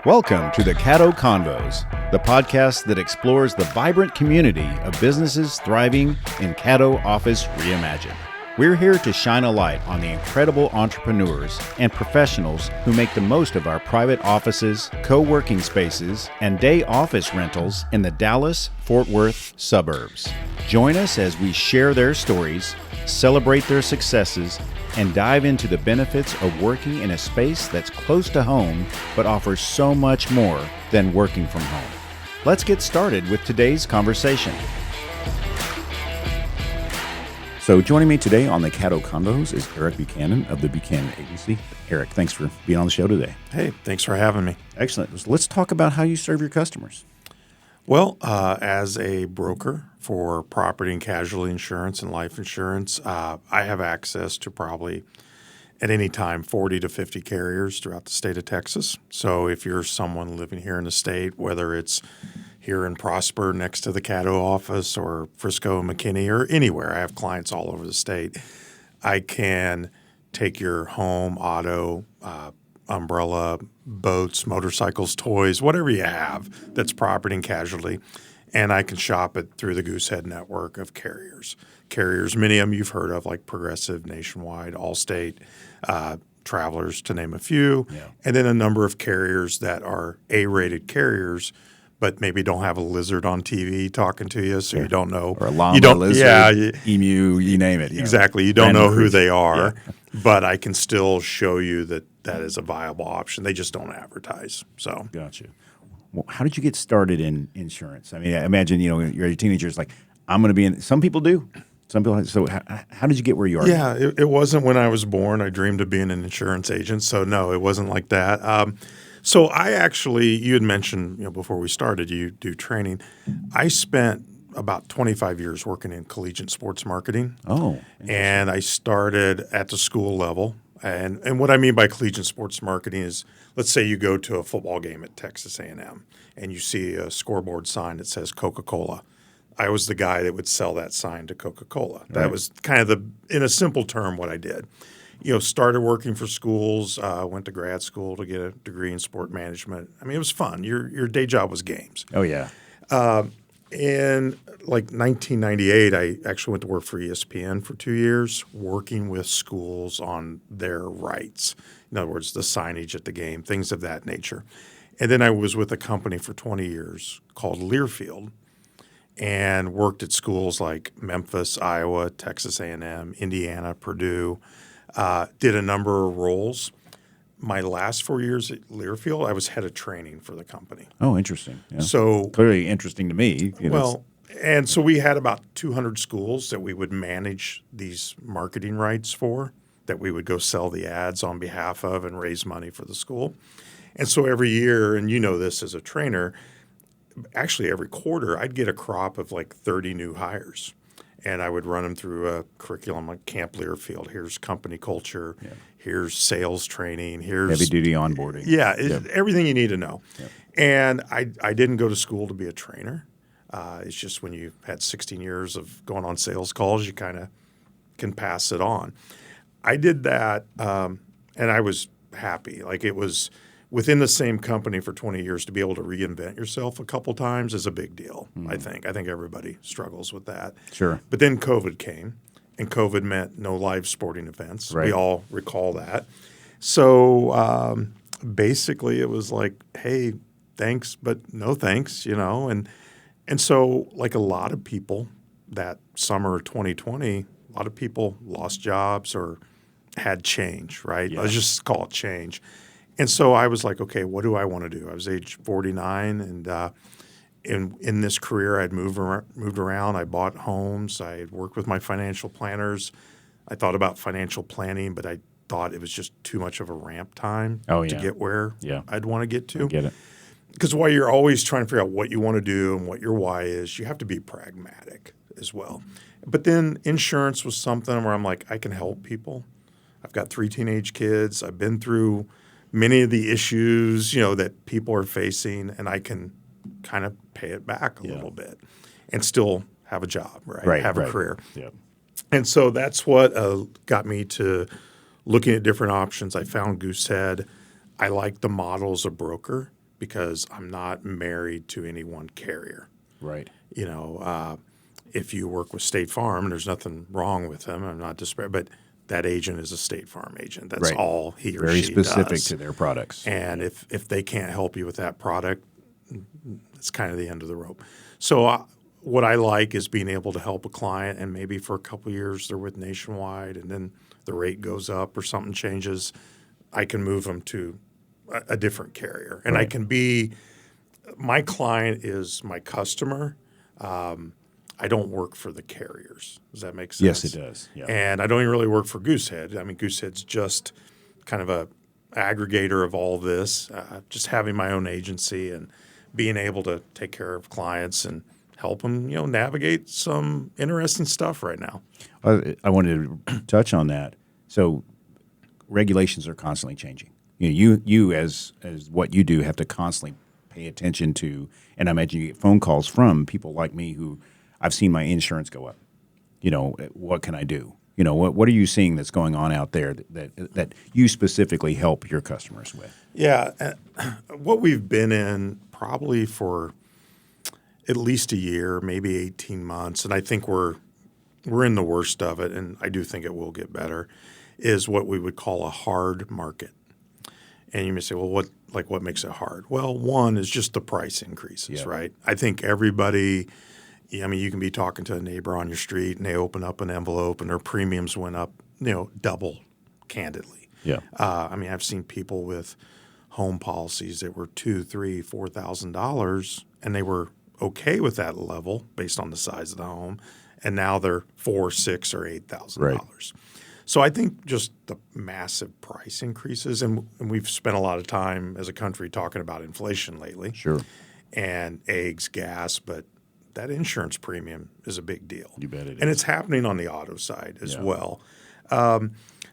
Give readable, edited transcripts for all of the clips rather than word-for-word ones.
Welcome to the Caddo Convos, the podcast that explores the vibrant community of businesses thriving in Caddo Office Reimagined. We're here to shine a light on the incredible entrepreneurs and professionals who make the most of our private offices, co-working spaces, and day office rentals in the Dallas-Fort Worth suburbs. Join us as we share their stories, celebrate their successes, and dive into the benefits of working in a space that's close to home but offers so much more than working from home. Let's get started with today's conversation. So joining me today on the Caddo Convos is Eric Buchanan of the Buchanan Agency. Eric, thanks for being on the show today. Hey, thanks for having me. Excellent. Let's talk about how you serve your customers. Well, as a broker for property and casualty insurance and life insurance, I have access to probably at any time 40 to 50 carriers throughout the state of Texas. So if you're someone living here in the state, whether it's here in Prosper next to the Caddo office or Frisco, McKinney, or anywhere, I have clients all over the state. I can take your home, auto, umbrella, boats, motorcycles, toys, whatever you have that's property and casualty, and I can shop it through the Goosehead network of carriers. Carriers, many of them you've heard of, like Progressive, Nationwide, Allstate, Travelers, to name a few, and then a number of carriers that are A-rated carriers, but maybe don't have a lizard on TV talking to you, so you don't know. Or a llama, lizard, emu, you name it. Exactly. You don't know who they are, but I can still show you that is a viable option. They just don't advertise. So, Gotcha. Well, how did you get started in insurance? I mean, I imagine, you're a teenager, it's like, I'm going to be in – some people do. Some people – so how did you get where you are? Yeah, it wasn't when I was born. I dreamed of being an insurance agent. So, no, it wasn't like that. So I actually – you had mentioned before we started you do training. I spent about 25 years working in collegiate sports marketing. Oh. And I started at the school level. And what I mean by collegiate sports marketing is, let's say you go to a football game at Texas A&M and you see a scoreboard sign that says Coca-Cola. I was the guy that would sell that sign to Coca-Cola. That Right. was kind of in a simple term, what I did. Started working for schools, went to grad school to get a degree in sport management. I mean, it was fun. Your day job was games. Oh, yeah. In like 1998, I actually went to work for ESPN for 2 years, working with schools on their rights. In other words, the signage at the game, things of that nature. And then I was with a company for 20 years called Learfield and worked at schools like Memphis, Iowa, Texas A&M, Indiana, Purdue, did a number of roles. My last 4 years at Learfield, I was head of training for the company. Oh, interesting. Yeah. So clearly interesting to me. And so we had about 200 schools that we would manage these marketing rights for, that we would go sell the ads on behalf of and raise money for the school. And so every year, and you know this as a trainer, actually every quarter, I'd get a crop of like 30 new hires. And I would run them through a curriculum like Camp Learfield. Here's company culture. Yeah. Here's sales training. Here's heavy-duty onboarding. Yeah, everything you need to know. Yep. And I didn't go to school to be a trainer. It's just when you had 16 years of going on sales calls, you kind of can pass it on. I did that, and I was happy. Like it was within the same company for 20 years to be able to reinvent yourself a couple times is a big deal, I think. I think everybody struggles with that. Sure. But then COVID came, and COVID meant no live sporting events. Right. We all recall that. So basically it was like, hey, thanks, but no thanks, And so like a lot of people that summer of 2020, a lot of people lost jobs or had change, right? Yeah. Let's just call it change. And so I was like, okay, what do I want to do? I was age 49, and in this career, I'd moved around. I bought homes. I had worked with my financial planners. I thought about financial planning, but I thought it was just too much of a ramp time to get where I'd want to get to. I get it. Because while you're always trying to figure out what you want to do and what your why is, you have to be pragmatic as well. But then insurance was something where I'm like, I can help people. I've got 3 teenage kids. I've been through many of the issues, that people are facing, and I can kind of pay it back a little bit and still have a job, right? Have a career. Yep. And so that's what got me to looking at different options. I found Goosehead. I like the model as a broker because I'm not married to any one carrier. Right. If you work with State Farm, and there's nothing wrong with them, I'm not despair, but that agent is a State Farm agent. That's Right. all he or Very she specific does. to their products. And if they can't help you with that product, it's kind of the end of the rope. So what I like is being able to help a client, and maybe for a couple of years they're with Nationwide, and then the rate goes up or something changes, I can move them to a different carrier. And I can be – my client is my customer. I don't work for the carriers. Does that make sense? Yes, it does. Yeah. And I don't even really work for Goosehead. I mean, Goosehead's just kind of a aggregator of all this, just having my own agency and being able to take care of clients and help them, navigate some interesting stuff right now. I wanted to touch on that. So regulations are constantly changing. You as what you do have to constantly pay attention to, and I imagine you get phone calls from people like me who I've seen my insurance go up. What can I do? What are you seeing that's going on out there that you specifically help your customers with? Yeah, what we've been in probably for at least a year, maybe 18 months, and I think we're in the worst of it, and I do think it will get better, is what we would call a hard market. And you may say, well, what makes it hard? Well, one is just the price increases, right? I think everybody – you can be talking to a neighbor on your street and they open up an envelope and their premiums went up, double, candidly. Yeah. I've seen people with home policies that were $2,000, $3,000, $4,000, and they were okay with that level based on the size of the home, and now they're $4,000, $6,000, or $8,000. Right. So I think just the massive price increases, and we've spent a lot of time as a country talking about inflation lately. Sure. And eggs, gas, but that insurance premium is a big deal. You bet it is. And it's happening on the auto side as well.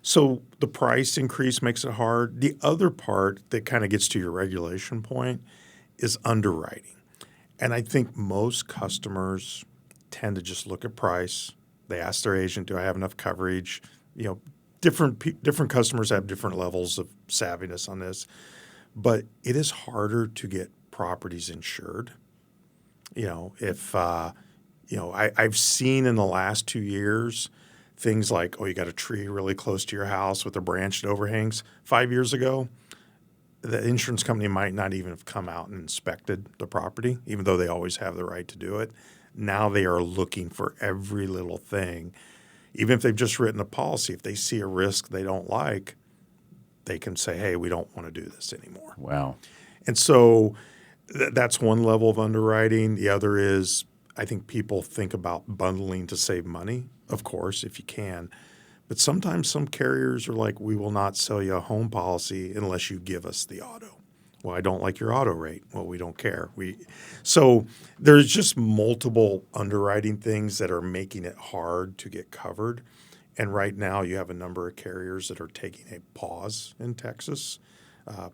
So the price increase makes it hard. The other part that kind of gets to your regulation point is underwriting. And I think most customers tend to just look at price. They ask their agent, do I have enough coverage? Different customers have different levels of savviness on this. But it is harder to get properties insured. I've seen in the last 2 years things like, you got a tree really close to your house with a branch that overhangs. 5 years ago, the insurance company might not even have come out and inspected the property, even though they always have the right to do it. Now they are looking for every little thing. Even if they've just written a policy, if they see a risk they don't like, they can say, hey, we don't want to do this anymore. Wow. And so that's one level of underwriting. The other is I think people think about bundling to save money, of course, if you can. But sometimes some carriers are like, we will not sell you a home policy unless you give us the auto. Well, I don't like your auto rate. Well, we don't care. So there's just multiple underwriting things that are making it hard to get covered. And right now you have a number of carriers that are taking a pause in Texas.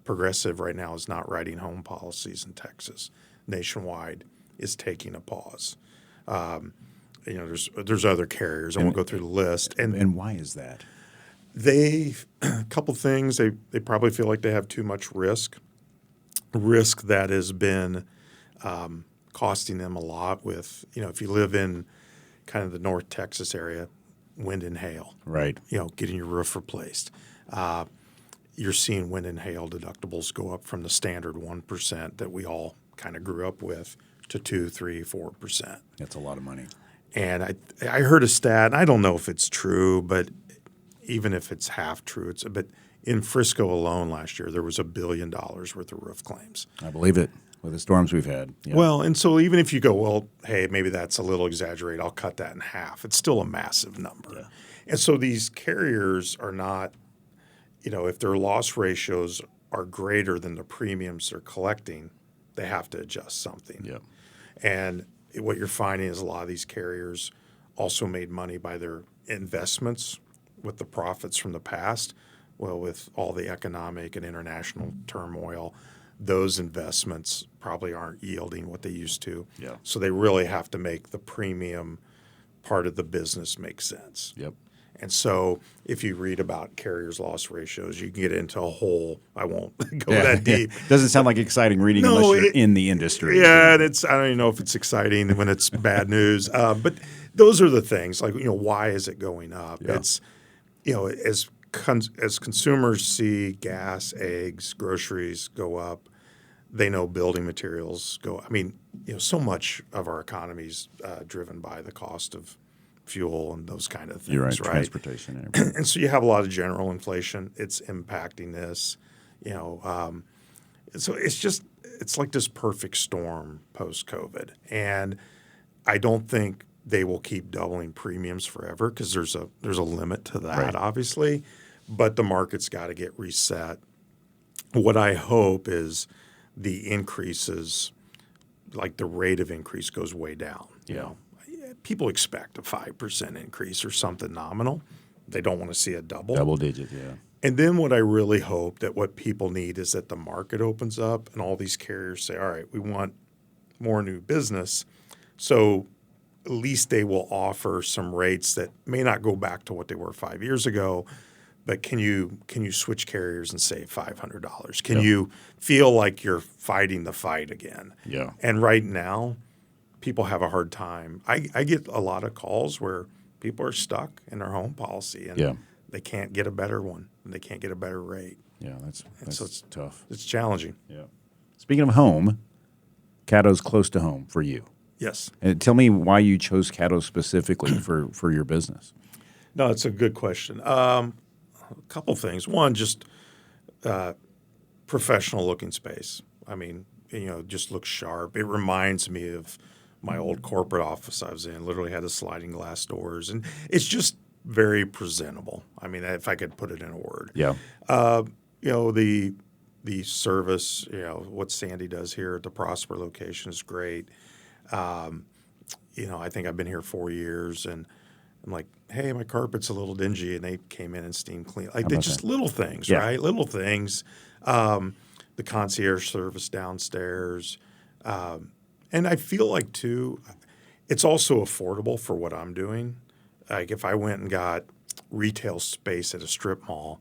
Progressive right now is not writing home policies in Texas. Nationwide is taking a pause. There's other carriers. I won't go through the list. And why is that? A couple things. They probably feel like they have too much risk that has been costing them a lot with, if you live in kind of the North Texas area, wind and hail. Right. Getting your roof replaced. You're seeing wind and hail deductibles go up from the standard 1% that we all kind of grew up with to 2, 3, 4%. That's a lot of money. And I heard a stat, and I don't know if it's true, but even if it's half true, but in Frisco alone last year, there was $1 billion worth of roof claims. I believe it with the storms we've had. Yeah. Well, and so even if you go, well, hey, maybe that's a little exaggerated, I'll cut that in half. It's still a massive number. Yeah. And so these carriers are not, if their loss ratios are greater than the premiums they're collecting, they have to adjust something. Yep. And what you're finding is a lot of these carriers also made money by their investments with the profits from the past. Well, with all the economic and international turmoil, those investments probably aren't yielding what they used to. Yeah. So they really have to make the premium part of the business make sense. Yep. And so if you read about carriers' loss ratios, you can get into a whole, I won't go Yeah, that deep. Doesn't sound like exciting reading unless you're in the industry. Yeah, and I don't even know if it's exciting when it's bad news. But those are the things, like, why is it going up? Yeah. It's, as consumers see gas, eggs, groceries go up, they know building materials go. I mean, so much of our economy is driven by the cost of fuel and those kind of things, You're right, right? transportation and everything. And so you have a lot of general inflation. It's impacting this, so it's like this perfect storm post-COVID. And I don't think they will keep doubling premiums forever because there's a limit to that, Right. obviously. But the market's got to get reset. What I hope is the increases, like the rate of increase goes way down. People expect a 5% increase or something nominal. They don't want to see a Double digit, yeah. And then what I really hope that what people need is that the market opens up and all these carriers say, all right, we want more new business. So at least they will offer some rates that may not go back to what they were 5 years ago, but can you switch carriers and save $500? Can you feel like you're fighting the fight again? Yeah. And right now, people have a hard time. I get a lot of calls where people are stuck in their home policy and they can't get a better one and they can't get a better rate. Yeah, that's So it's tough. It's challenging. Yeah. Speaking of home, Caddo's close to home for you. Yes. And tell me why you chose Caddo specifically for your business. No, it's a good question. A couple things. One, just professional looking space. I mean, just looks sharp. It reminds me of my old corporate office I was in. Literally had the sliding glass doors, and it's just very presentable. I mean, if I could put it in a word. Yeah. The service, what Sandy does here at the Prosper location is great. I think I've been here 4 years, and I'm like, hey, my carpet's a little dingy, and they came in and steam clean. Like, they're just little things, right? Little things. The concierge service downstairs. And I feel like, too, it's also affordable for what I'm doing. Like, if I went and got retail space at a strip mall,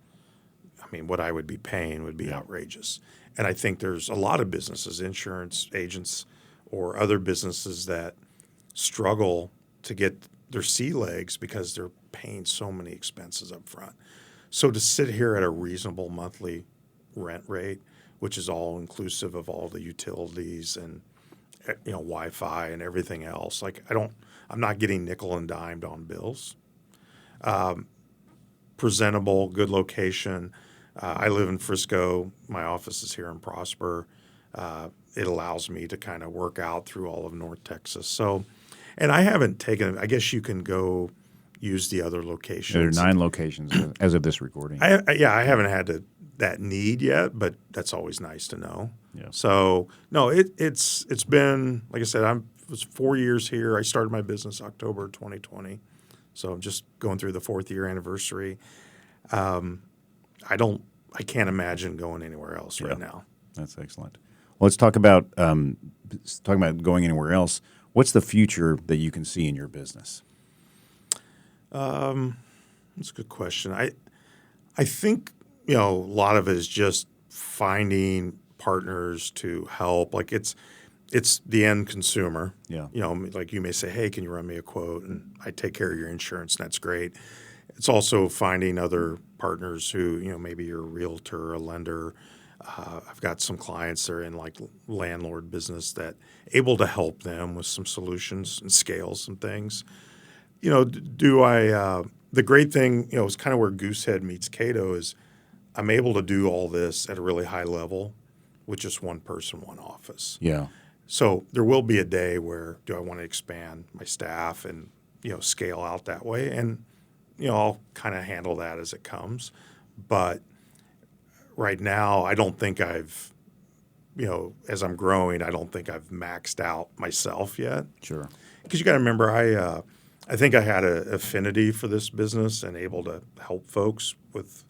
I mean, what I would be paying would be outrageous. And I think there's a lot of businesses, insurance agents or other businesses that struggle to get their sea legs because they're paying so many expenses up front. So to sit here at a reasonable monthly rent rate, which is all inclusive of all the utilities and Wi-Fi and everything else, like I'm not getting nickel and dimed on bills. Presentable, good location. I live in Frisco. My office is here in Prosper. It allows me to kind of work out through all of North Texas. So, and I haven't taken. I guess you can go use the other locations. There are 9 locations as of this recording. I haven't had that need yet, but that's always nice to know. Yeah. So no, it's been, like I said, it was 4 years here. I started my business October 2020, so I'm just going through the 4th year anniversary. I can't imagine going anywhere else right now. That's excellent. Well, let's talk about going anywhere else. What's the future that you can see in your business? That's a good question. I think a lot of it is just finding partners to help. Like it's the end consumer. Yeah. Like you may say, hey, can you run me a quote? And I take care of your insurance, and that's great. It's also finding other partners who, maybe you're a realtor, a lender. I've got some clients that are in like landlord business that able to help them with some solutions and scale some things. The great thing, is kind of where Goosehead meets Caddo is I'm able to do all this at a really high level with just one person, one office. Yeah. So there will be a day where do I want to expand my staff and, scale out that way? And, I'll kind of handle that as it comes. But right now, I don't think I've, as I'm growing, I don't think I've maxed out myself yet. Sure. Because you got to remember, I think I had an affinity for this business and able to help folks with,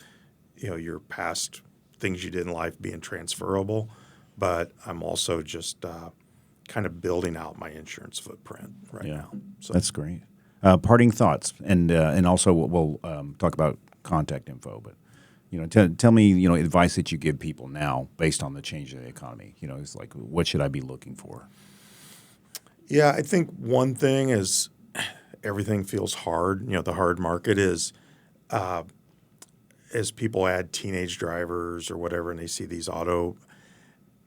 your past things you did in life being transferable. But I'm also just kind of building out my insurance footprint right now. So That's great. Parting thoughts, and also we'll talk about contact info. But tell me advice that you give people now based on the change in the economy. It's like, what should I be looking for? Yeah, I think one thing is everything feels hard. The hard market is as people add teenage drivers or whatever, and they see these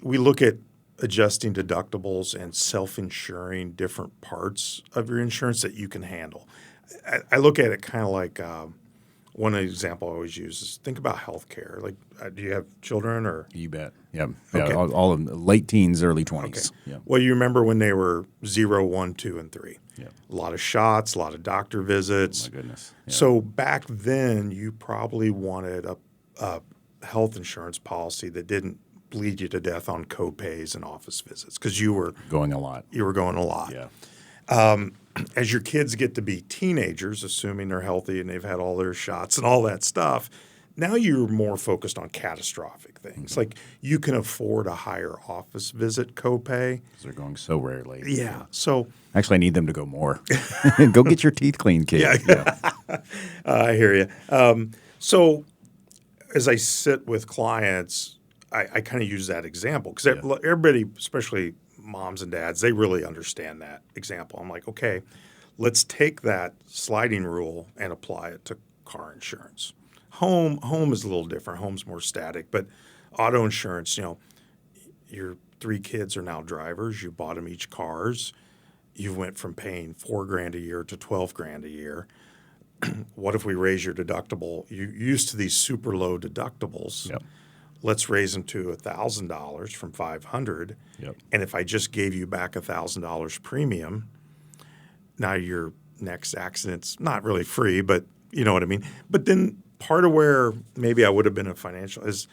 we look at adjusting deductibles and self-insuring different parts of your insurance that you can handle. I look at it kind of like one example I always use is think about healthcare. Like, do you have children or? You bet. Yeah. Okay. All of late teens, early 20s. Okay. Yeah. Well, you remember when they were 0, 1, 2, and 3. Yeah. A lot of shots, a lot of doctor visits. Oh, my goodness. Yeah. So back then, you probably wanted a health insurance policy that didn't bleed you to death on co-pays and office visits because you were going a lot. Yeah. As your kids get to be teenagers, assuming they're healthy and they've had all their shots and all that stuff, now you're more focused on catastrophic things. Like you can afford a higher office visit copay. Because they're going so rarely. Yeah. So actually, I need them to go more. Go get your teeth cleaned, kid. Yeah. I hear you. So as I sit with clients, I kind of use that example because everybody, especially moms and dads, they really understand that example. I'm like, okay, let's take that sliding rule and apply it to car insurance. Home is a little different. Home's more static, but auto insurance, your 3 kids are now drivers. You bought them each cars. You went from paying $4,000 a year to $12,000 a year. What if we raise your deductible? You're used to these super low deductibles. Yep. Let's raise them to $1,000 from $500. Yep. And if I just gave you back $1,000 premium, now your next accident's not really free, but you know what I mean. But then part of where maybe I would have been a financial is,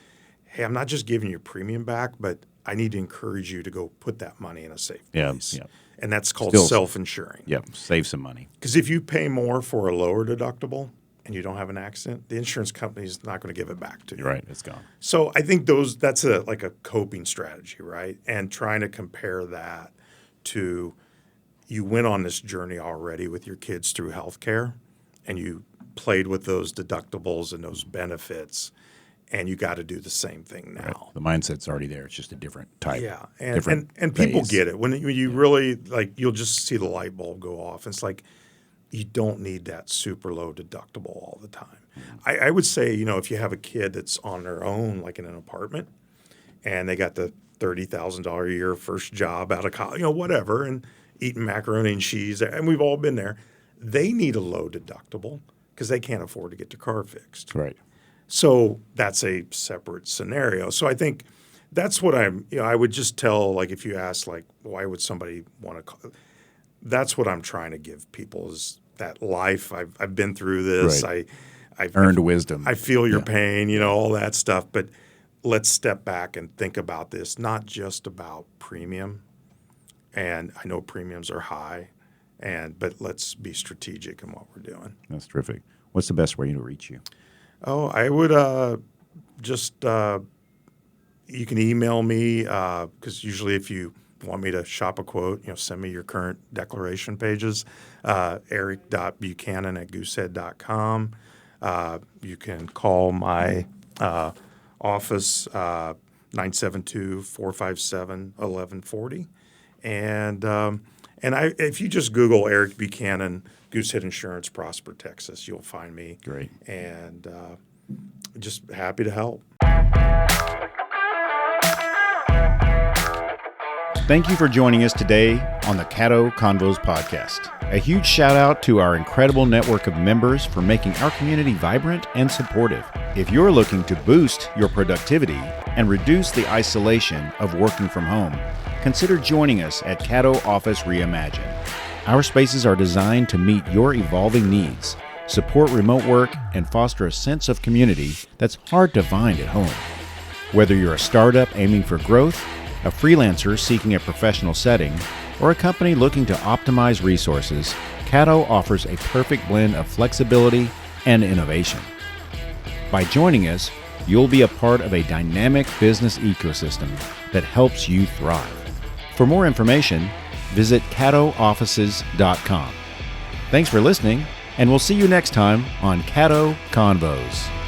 hey, I'm not just giving you premium back, but I need to encourage you to go put that money in a safe place. Yeah. And that's called self-insuring. Yep. Save some money. Because if you pay more for a lower deductible and you don't have an accident, the insurance company is not going to give it back to you. You're right. It's gone. So I think that's like a coping strategy, right? And trying to compare that to you went on this journey already with your kids through healthcare and you played with those deductibles and those benefits, and you got to do the same thing now. Right. The mindset's already there. It's just a different type. Yeah, and people get it. When you really, like, you'll just see the light bulb go off. It's like you don't need that super low deductible all the time. Mm-hmm. I would say, if you have a kid that's on their own, like in an apartment, and they got the $30,000 a year first job out of college, whatever, and eating macaroni and cheese, and we've all been there, they need a low deductible because they can't afford to get their car fixed. Right. So that's a separate scenario. So I think that's what I would just tell, like, if you ask, like, why would somebody want to call? That's what I'm trying to give people is that life. I've been through this. Right. I've earned wisdom. I feel your pain, all that stuff. But let's step back and think about this, not just about premium. And I know premiums are high, but let's be strategic in what we're doing. That's terrific. What's the best way to reach you? Oh, I would you can email me because usually if you want me to shop a quote, send me your current declaration pages, eric.buchanan@goosehead.com. You can call my office, 972-457-1140. And if you just Google Eric Buchanan, Goosehead Insurance, Prosper, Texas, you'll find me. Great. And just happy to help. Thank you for joining us today on the Caddo Convos podcast. A huge shout out to our incredible network of members for making our community vibrant and supportive. If you're looking to boost your productivity and reduce the isolation of working from home, consider joining us at Caddo Office Reimagined. Our spaces are designed to meet your evolving needs, support remote work, and foster a sense of community that's hard to find at home. Whether you're a startup aiming for growth, a freelancer seeking a professional setting, or a company looking to optimize resources, Caddo offers a perfect blend of flexibility and innovation. By joining us, you'll be a part of a dynamic business ecosystem that helps you thrive. For more information, visit caddooffices.com. Thanks for listening, and we'll see you next time on Caddo Convos.